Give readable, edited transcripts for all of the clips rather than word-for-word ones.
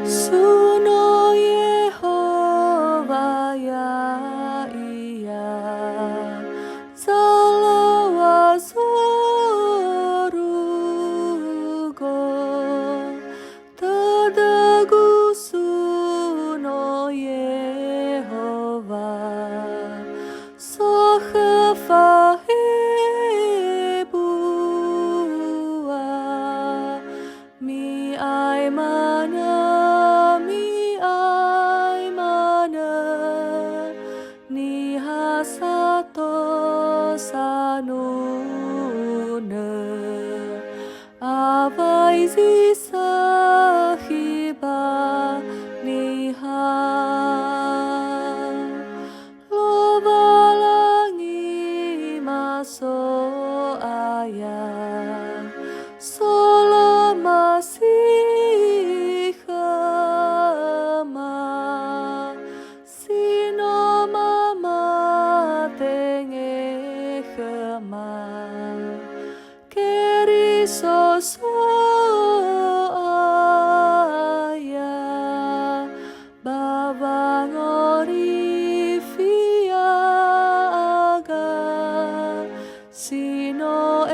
Suno Yehova ya iya Salawa sorugo Tadagu suno Yehova Sohefa hebua Mi ai mana Ni hasato sanune Avai zisa hiba niha Lobalangi maso ayah Sola masih kema Sino mama tenge kema Keri soso ayah Baba ngori via aga Sino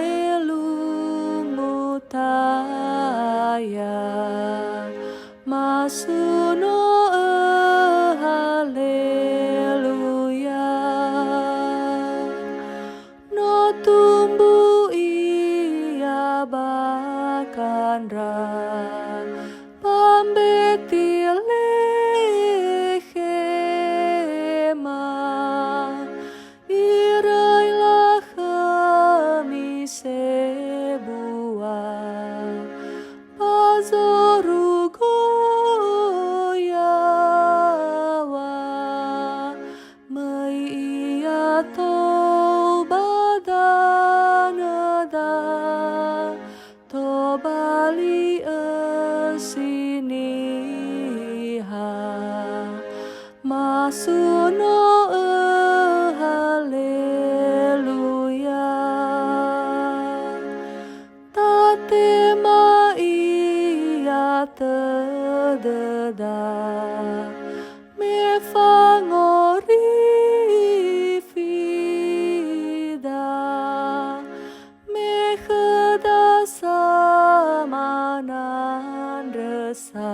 mutaya Masuno haleluya No tumbu ia bakandra Pambeti lehema Irailah kami sebuah Pazorugo yawa Mai ia tau badanada To bali esiniha Masuno haleluya Tatema ia tededa Me fangori vida Me kedasa manan resa